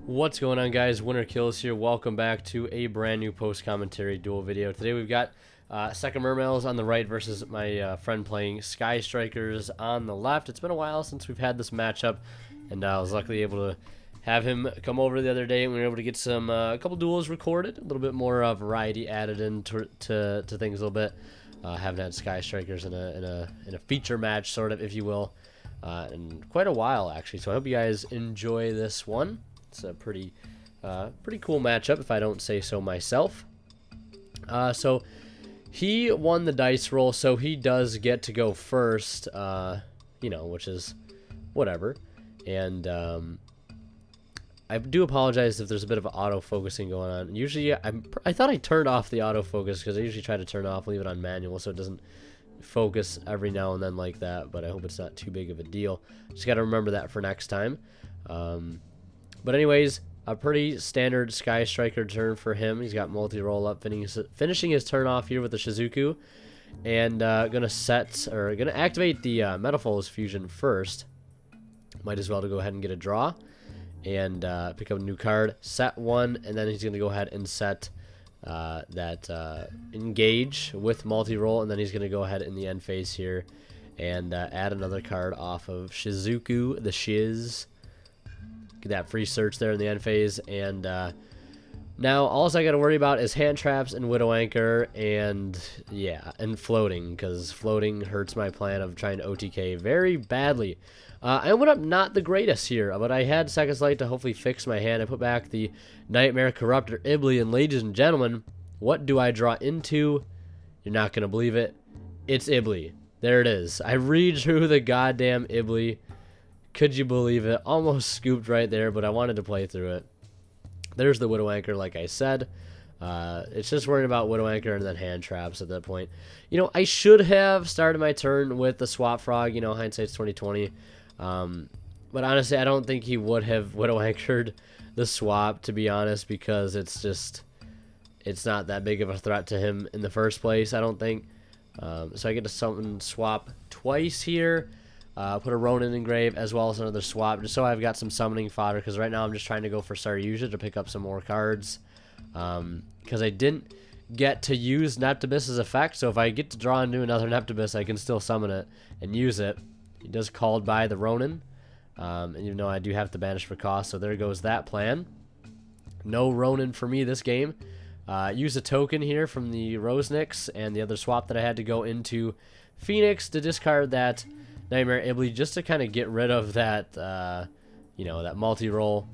What's going on, guys? Winner Kills here. Welcome back to a brand new post-commentary duel video. Today we've got Sekka Mermails on the right versus my friend playing Sky Strikers on the left. It's been a while since we've had this matchup, and I was luckily able to have him come over the other day, and we were able to get some a couple duels recorded, a little bit more variety added into to things a little bit. Haven't had Sky Strikers in a feature match, sort of, if you will, in quite a while actually. So I hope you guys enjoy this one. It's a pretty cool matchup, if I don't say so myself. So he won the dice roll, so he does get to go first, you know, which is whatever. And I do apologize if there's a bit of auto-focusing going on. Usually, I thought I turned off the autofocus, because I usually try to turn it off, leave it on manual, so it doesn't focus every now and then like that, but I hope it's not too big of a deal. Just got to remember that for next time. But anyways, a pretty standard Sky Striker turn for him. He's got multi-roll up, finishing his turn off here with the Shizuku. And gonna activate the Metaphors Fusion first. Might as well to go ahead and get a draw. And pick up a new card, set one, and then he's gonna go ahead and set that Engage with multi-roll, and then he's gonna go ahead in the end phase here and add another card off of Shizuku, the Shiz. Get that free search there in the end phase, and now all I got to worry about is hand traps and Widow Anchor, and yeah, and floating, because floating hurts my plan of trying to OTK very badly. I went up not the greatest here, but I had Seconds Light to hopefully fix my hand. I put back the Nightmare Corruptor Ibli, and ladies and gentlemen, what do I draw into? You're not going to believe it. It's Ibli. There it is. I redrew the goddamn Ibli. Could you believe it? Almost scooped right there, but I wanted to play through it. There's the Widow Anchor, like I said. It's just worrying about Widow Anchor and then hand traps at that point. You know, I should have started my turn with the Swap Frog. You know, hindsight's 2020. But honestly, I don't think he would have Widow Anchored the swap, to be honest, because it's not that big of a threat to him in the first place, I don't think. So I get to summon swap twice here. Put a Ronin engrave as well as another swap, just so I've got some summoning fodder, because right now I'm just trying to go for Saryuja to pick up some more cards, because I didn't get to use Neptibus's effect, so if I get to draw into another Neptibus, I can still summon it and use it. He does called by the Ronin, and you know I do have to banish for cost, so there goes that plan. No Ronin for me this game. Use a token here from the Rosenix and the other swap that I had to go into Phoenix to discard that Nightmare Ibli, just to kind of get rid of that, you know, that multi-roll.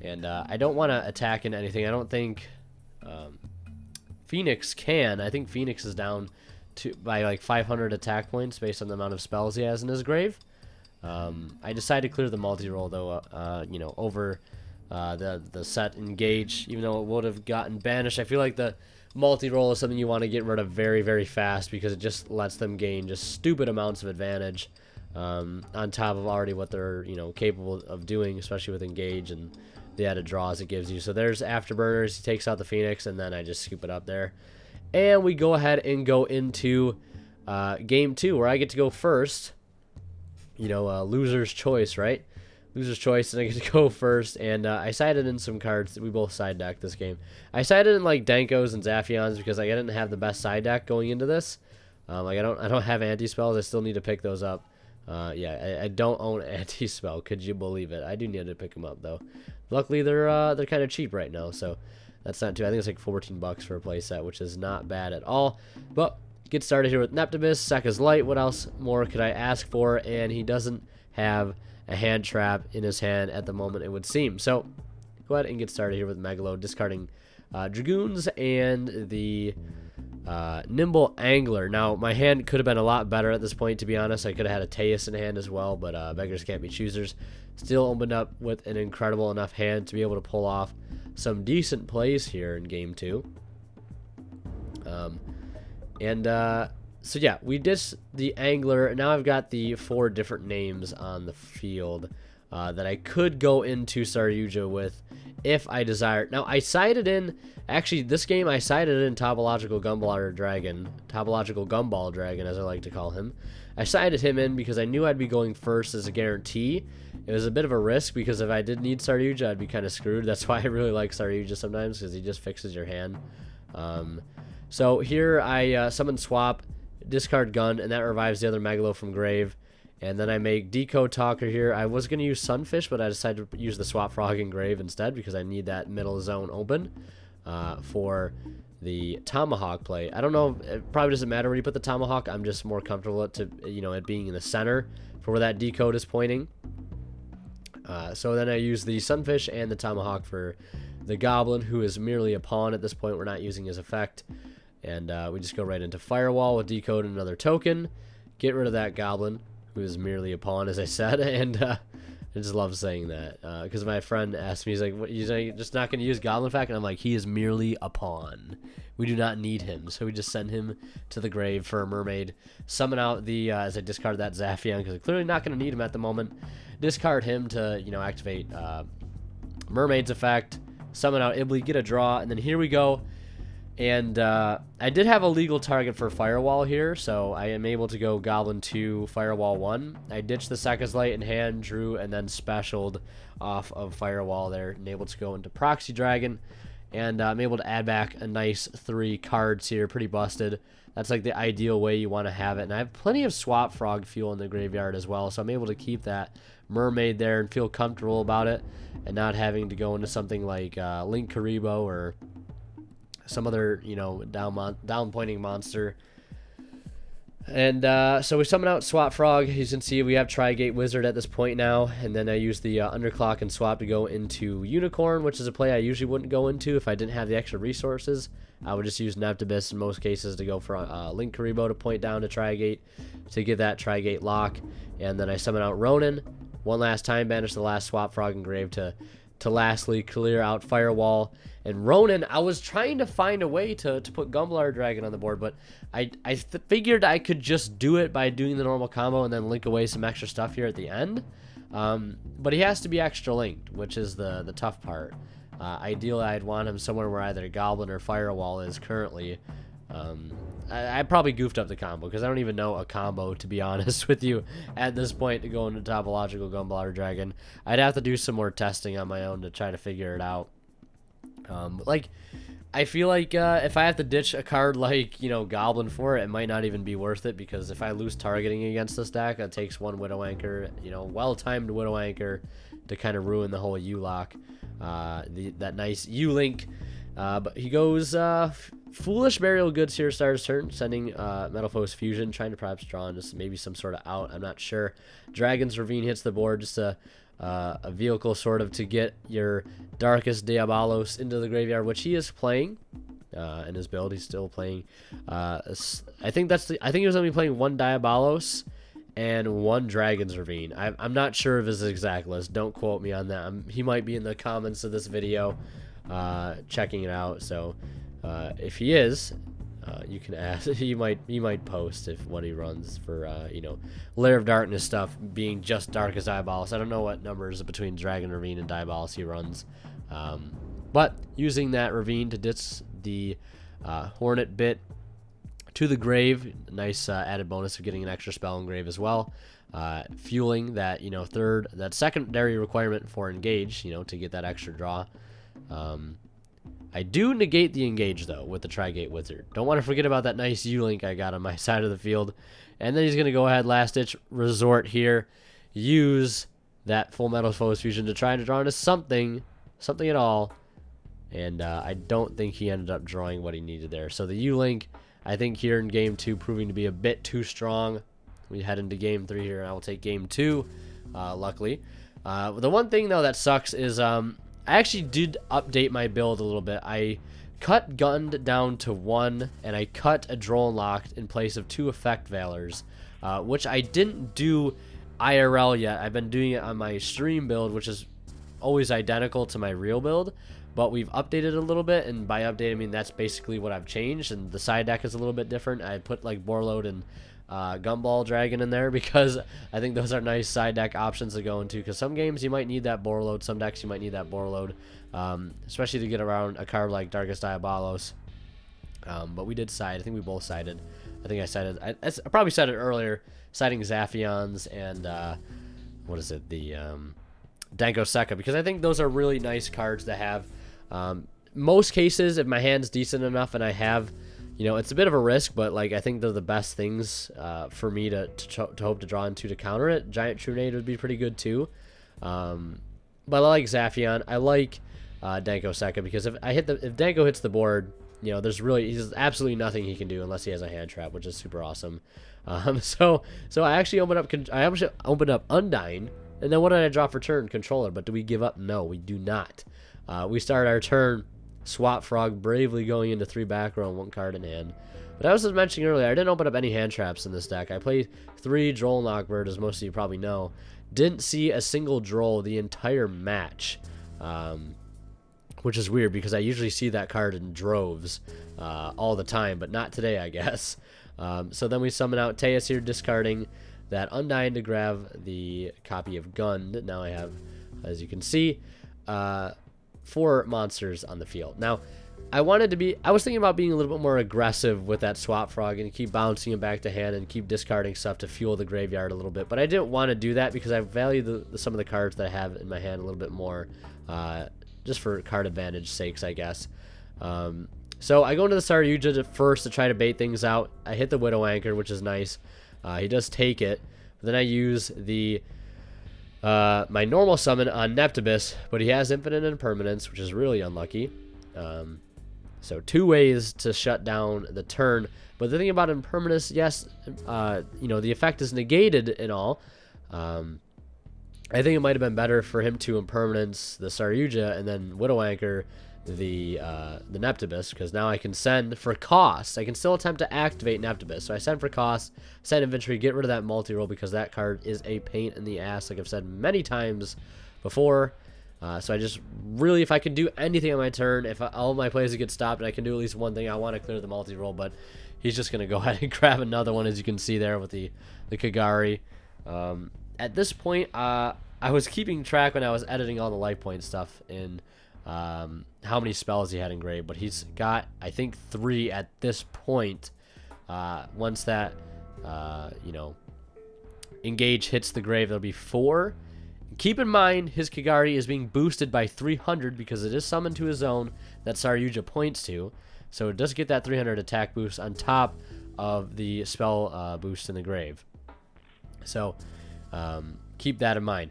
And I don't want to attack into anything. I don't think Phoenix can. I think Phoenix is down by like 500 attack points based on the amount of spells he has in his grave. I decided to clear the multi-roll, though, you know, over the set Engage, even though it would have gotten banished. I feel like the multi-roll is something you want to get rid of very, very fast, because it just lets them gain just stupid amounts of advantage on top of already what they're, you know, capable of doing, especially with Engage and the added draws it gives you. So there's Afterburners. He takes out the Phoenix, and then I just scoop it up there. And we go ahead and go into game 2, where I get to go first. You know, loser's choice, right? Loser's choice, and I get to go first, and I sided in some cards. We both side decked this game. I sided in like Dankos and Zaphions because I didn't have the best side deck going into this. Like I don't have anti-spells. I still need to pick those up. Yeah, I don't own anti-spell. Could you believe it? I do need to pick them up though. Luckily they're kind of cheap right now, so that's not too. I think it's like 14 bucks for a playset, which is not bad at all. But get started here with Neptibus. Sekka's Light. What else more could I ask for? And he doesn't have a hand trap in his hand at the moment, it would seem. So go ahead and get started here with Megalo, discarding Dragoons and the Nimble Angler. Now, my hand could have been a lot better at this point, to be honest. I could have had a Teus in hand as well, but beggars can't be choosers. Still opened up with an incredible enough hand to be able to pull off some decent plays here in game 2. So yeah, we dissed the Angler. Now I've got the 4 different names on the field. that I could go into Saryuja with if I desired. Now, I sided in, actually, this game I sided in Topological Gumball Dragon, as I like to call him. I sided him in because I knew I'd be going first as a guarantee. It was a bit of a risk because if I did need Saryuja, I'd be kind of screwed. That's why I really like Saryuja sometimes, because he just fixes your hand. So here I summon Swap, discard Gun, and that revives the other Megalo from grave. And then I make Decode Talker here. I was going to use Sunfish, but I decided to use the Swap Frog in grave instead because I need that middle zone open for the Tomahawk play. I don't know, it probably doesn't matter where you put the Tomahawk. I'm just more comfortable it being in the center for where that Decode is pointing. So then I use the Sunfish and the Tomahawk for the Goblin, who is merely a pawn at this point. We're not using his effect. And we just go right into Firewall with Decode and another token. Get rid of that Goblin, who is merely a pawn, as I said. And I just love saying that. Because my friend asked me, he's like, what, you're just not going to use Goblin effect? And I'm like, he is merely a pawn. We do not need him. So we just send him to the grave for a Mermaid. Summon out the, as I discard that Zaphion, because I'm clearly not going to need him at the moment. Discard him to, activate Mermaid's effect. Summon out Ibly, get a draw, and then here we go. And I did have a legal target for Firewall here, so I am able to go Goblin 2, Firewall 1. I ditched the Sekka's Light in hand, drew, and then specialed off of Firewall there, and able to go into Proxy Dragon. And I'm able to add back a nice 3 cards here, pretty busted. That's like the ideal way you want to have it. And I have plenty of Swap Frog fuel in the graveyard as well, so I'm able to keep that Mermaid there and feel comfortable about it, and not having to go into something like Link Karibo or some other, down pointing monster. And so we summon out Swap Frog. As you can see, we have Tri-Gate Wizard at this point now. And then I use the Underclock and Swap to go into Unicorn, which is a play I usually wouldn't go into if I didn't have the extra resources. I would just use Neptibus in most cases to go for Link Karibo to point down to Tri-Gate to get that Tri-Gate lock. And then I summon out Ronin. One last time, banish the last Swap Frog engrave to lastly clear out Firewall. And Ronin, I was trying to find a way to put Gumball Dragon on the board, but I figured I could just do it by doing the normal combo and then link away some extra stuff here at the end. But he has to be extra linked, which is the tough part. Ideally, I'd want him somewhere where either Goblin or Firewall is currently. I probably goofed up the combo because I don't even know a combo, to be honest with you, at this point to go into Topological Gumball Dragon. I'd have to do some more testing on my own to try to figure it out. I feel like if I have to ditch a card like, Goblin for it, it might not even be worth it, because if I lose targeting against this deck, it takes one Widow Anchor, well-timed Widow Anchor to kind of ruin the whole U-Lock, that nice U-Link. But he goes Foolish Burial Goods here, starts turn, sending Metalfoes Fusion, trying to perhaps draw in just maybe some sort of out, I'm not sure. Dragon's Ravine hits the board, just a vehicle sort of to get your Darkest Diabolos into the graveyard, which he is playing in his build. He's still playing. I think he was only playing 1 Diabolos and 1 Dragon's Ravine. I'm not sure of his exact list. Don't quote me on that. He might be in the comments of this video checking it out. So if he is, you can ask. He might post if what he runs for Lair of Darkness stuff being just Darkest Diabolos. I don't know what numbers between Dragon Ravine and Diabolos he runs, but using that Ravine to ditch the Hornet bit to the grave, nice added bonus of getting an extra spell in grave as well, fueling that that secondary requirement for engage, to get that extra draw. I do negate the engage, though, with the Tri-Gate Wizard. Don't want to forget about that nice U-Link I got on my side of the field. And then he's going to go ahead, last-ditch resort here, use that Full Metal Foes Fusion to try to draw into something at all. And I don't think he ended up drawing what he needed there. So the U-Link, I think here in Game 2, proving to be a bit too strong. We head into Game 3 here, and I will take Game 2, luckily. The one thing, though, that sucks is I actually did update my build a little bit. I cut Gunned down to 1, and I cut a Drone Locked in place of 2 Effect Valors, which I didn't do IRL yet. I've been doing it on my stream build, which is always identical to my real build, but we've updated a little bit, and by update I mean that's basically what I've changed, and the side deck is a little bit different. I put like Borload and Gumball Dragon in there, because I think those are nice side deck options to go into, because some games you might need that boar load, some decks you might need that boar load, especially to get around a card like Darkest Diabolos. But we did side. I think we both sided. I think I sided. I probably said it earlier, siding Zaphions and what is it, the Danko Sekka, because I think those are really nice cards to have. Most cases, if my hand's decent enough and I have, you know, it's a bit of a risk, but like I think they're the best things for me to hope to draw into to counter it. Giant Trunade would be pretty good too. But I like Zaphion. I like Danko Sekka, because if Danko hits the board, you know, he's absolutely nothing he can do unless he has a hand trap, which is super awesome. So I actually opened up Undying, and then what did I draw for turn? Controller. But do we give up? No, we do not. We start our turn, Swap Frog, bravely going into 3 back row and 1 card in hand. But I was just mentioning earlier, I didn't open up any hand traps in this deck. I played 3 Droll Knockbird, as most of you probably know. Didn't see a single Droll the entire match, which is weird because I usually see that card in droves all the time, but not today, I guess. So then we summon out Teus here, discarding that Undying to grab the copy of Gun that now I have, as you can see, 4 monsters on the field. Now, I was thinking about being a little bit more aggressive with that Swap Frog and keep bouncing him back to hand and keep discarding stuff to fuel the graveyard a little bit, but I didn't want to do that because I value some of the cards that I have in my hand a little bit more, just for card advantage sakes, I guess. So I go into the Saryuja first to try to bait things out. I hit the Widow Anchor, which is nice. He does take it. But then I use my normal summon on Neptibus, but he has Infinite Impermanence, which is really unlucky. So 2 ways to shut down the turn. But the thing about Impermanence, yes, you know, the effect is negated and all. I think it might have been better for him to Impermanence the Saryuja and then Widow Anchor the Neptibus, because now I can send for cost. I can still attempt to activate Neptibus. So I send for cost, send inventory, get rid of that multi-roll, because that card is a pain in the ass, like I've said many times before. So I just really, if I can do anything on my turn, if all my plays get stopped and I can do at least one thing, I want to clear the multi-roll, but he's just going to go ahead and grab another one, as you can see there with the Kagari. At this point, I was keeping track when I was editing all the life point stuff in how many spells he had engraved, but he's got, I think, 3 at this point. Once that, you know, engage hits the grave, there'll be 4. Keep in mind, his Kagari is being boosted by 300 because it is summoned to a zone that Saryuja points to. So it does get that 300 attack boost on top of the spell boost in the grave. So keep that in mind.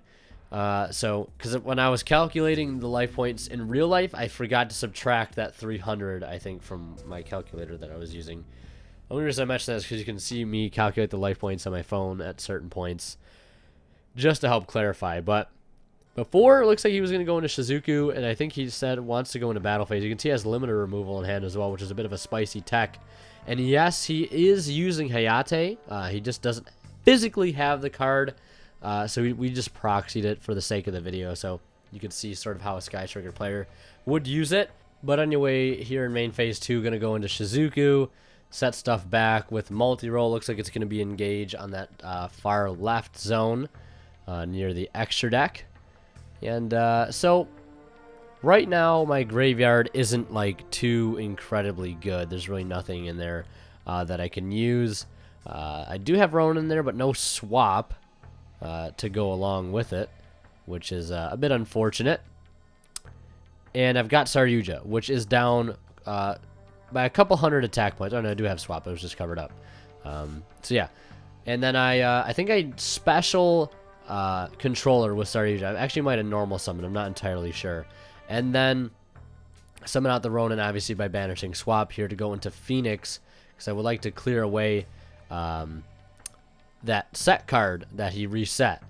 Because when I was calculating the life points in real life, I forgot to subtract that 300, I think, from my calculator that I was using. The only reason I mention that is because you can see me calculate the life points on my phone at certain points, just to help clarify. But before, it looks like he was going to go into Shizuku, and I think he said wants to go into battle phase. You can see he has limiter removal in hand as well, which is a bit of a spicy tech. And yes, he is using Hayate. He just doesn't physically have the card. So we just proxied it for the sake of the video, so you can see sort of how a Sky Striker player would use it. But anyway, here in main phase 2, going to go into Shizuku, set stuff back with multi-roll. Looks like it's going to be engaged on that far left zone near the extra deck. And so right now my graveyard isn't like too incredibly good. There's really nothing in there that I can use. I do have Ronin in there, but no swap to go along with it, which is a bit unfortunate. And I've got Saryuja, which is down by a couple hundred attack points. Oh no, I do have swap. It was just covered up. So yeah. And then I think I special controller with Saryuja. I actually might have normal summon. I'm not entirely sure. And then summon out the Ronin, obviously, by banishing swap here to go into Phoenix, because I would like to clear away that set card that he reset.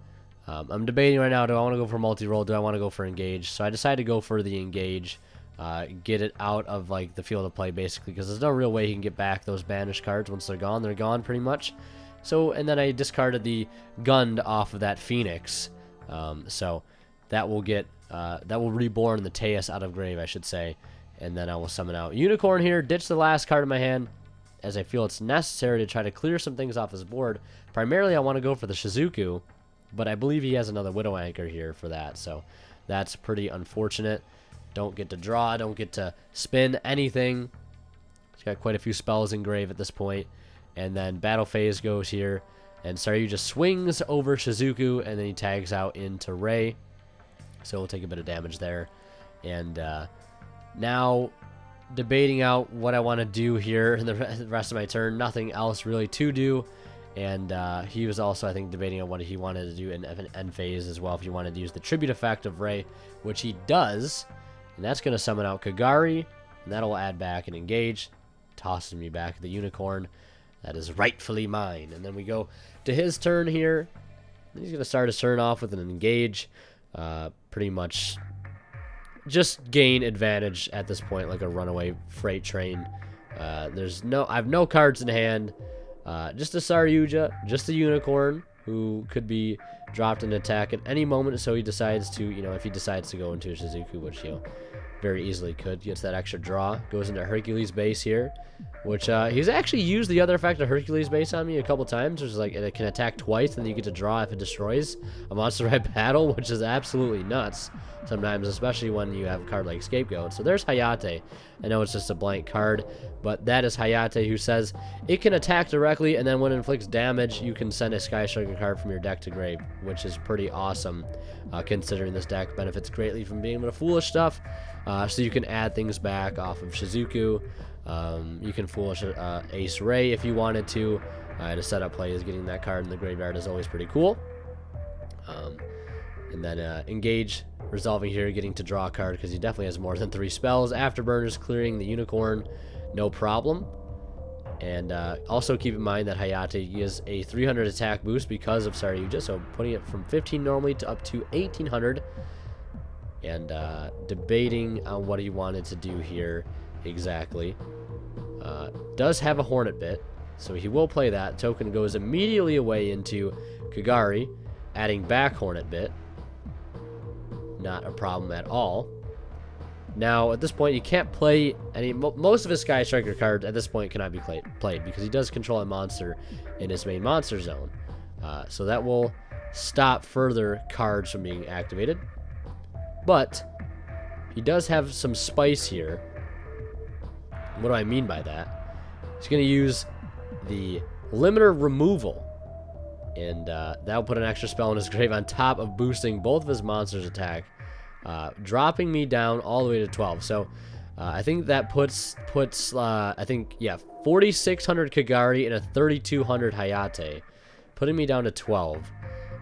I'm debating right now, do I want to go for multi-roll? Do I want to go for engage? So I decided to go for the engage, get it out of like the field of play basically, because there's no real way he can get back those banished cards. Once they're gone pretty much. So, and then I discarded the Gund off of that Phoenix. So that will get, that will reborn the Teus out of grave, I should say. And then I will summon out Unicorn here, ditch the last card in my hand, as I feel it's necessary to try to clear some things off his board. Primarily, I want to go for the Shizuku, but I believe he has another Widow Anchor here for that, so that's pretty unfortunate. Don't get to draw, don't get to spin anything. He's got quite a few spells in grave at this point. And then Battle Phase goes here, and Saryu just swings over Shizuku, and then he tags out into Ray. So we'll take a bit of damage there. And now debating out what I want to do here in the rest of my turn. Nothing else really to do. And he was also, I think, debating on what he wanted to do in end phase as well, if he wanted to use the tribute effect of Ray, which he does. And that's going to summon out Kagari, and that'll add back and engage. Tosses me back the unicorn. That is rightfully mine. And then we go to his turn here. He's going to start his turn off with an engage. Pretty much just gain advantage at this point, like a runaway freight train. I have no cards in hand. Just a Saryuja, just a unicorn, who could be dropped in attack at any moment, so he decides to, if he decides to go into a Shizuku, which, very easily could, gets that extra draw, goes into Hercules base here, which, he's actually used the other effect of Hercules base on me a couple times, which is like, it can attack twice, and then you get to draw if it destroys a monster at battle, which is absolutely nuts sometimes, especially when you have a card like Scapegoat. So there's Hayate. I know it's just a blank card, but that is Hayate, who says it can attack directly, and then when it inflicts damage, you can send a Sky Striker card from your deck to grave, which is pretty awesome, considering this deck benefits greatly from being able to foolish stuff. So you can add things back off of Shizuku. You can foolish Ace Ray if you wanted to. To set up plays, getting that card in the graveyard is always pretty cool. And then engage, resolving here, getting to draw a card because he definitely has more than 3 spells. Afterburners, clearing the unicorn, no problem. And also keep in mind that Hayate is a 300 attack boost because of Saryuja, so putting it from 15 normally to up to 1800. And debating on what he wanted to do here exactly. Does have a Hornet Bit, so he will play that. Token goes immediately away into Kagari, adding back Hornet Bit. Not a problem at all. Now, at this point, you can't play any... Most of his Sky Striker cards at this point cannot be played because he does control a monster in his main monster zone. So that will stop further cards from being activated. But he does have some spice here. What do I mean by that? He's going to use the limiter removal. And that'll put an extra spell in his grave on top of boosting both of his monsters' attack. Dropping me down all the way to 12. So I think that puts 4,600 Kagari and a 3,200 Hayate. Putting me down to 12.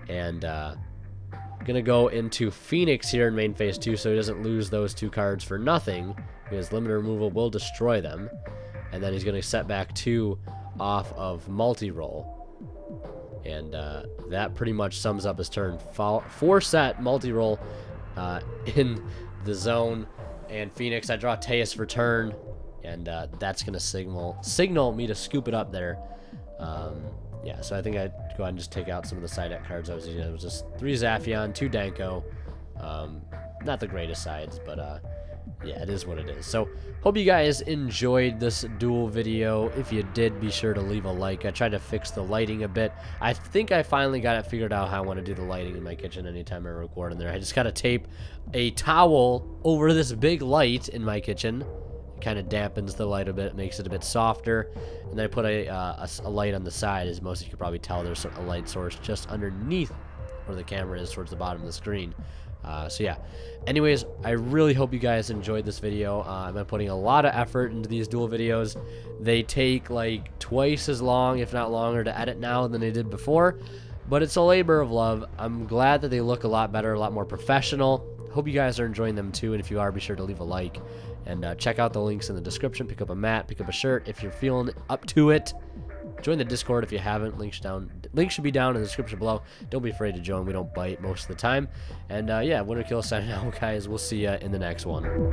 And gonna go into Phoenix here in main phase 2 so he doesn't lose those 2 cards for nothing, because limiter removal will destroy them. And then he's gonna set back 2 off of multi-roll. And that pretty much sums up his turn. 4-set multi-roll in the zone. And Phoenix, I draw Teus for turn. And that's going to signal me to scoop it up there. Yeah, so I think I'd go ahead and just take out some of the side deck cards I was using. It was just 3 Zaphion, 2 Danko. Not the greatest sides, but yeah, it is what it is. So, hope you guys enjoyed this duel video. If you did, be sure to leave a like. I tried to fix the lighting a bit. I think I finally got it figured out how I want to do the lighting in my kitchen anytime I record in there. I just got to tape a towel over this big light in my kitchen. It kind of dampens the light a bit, makes it a bit softer. And then I put a light on the side. As most of you can probably tell, there's a light source just underneath where the camera is, towards the bottom of the screen. So yeah, anyways, I really hope you guys enjoyed this video. I've been putting a lot of effort into these duel videos. They take like twice as long, if not longer, to edit now than they did before, but it's a labor of love. I'm glad that they look a lot better, a lot more professional. Hope you guys are enjoying them too, and if you are, be sure to leave a like, and check out the links in the description. Pick up a mat, pick up a shirt if you're feeling up to it. Join the Discord if you haven't. Link should be down in the description below. Don't be afraid to join. We don't bite most of the time. And yeah, Winter Kill signing out, guys. We'll see you in the next one.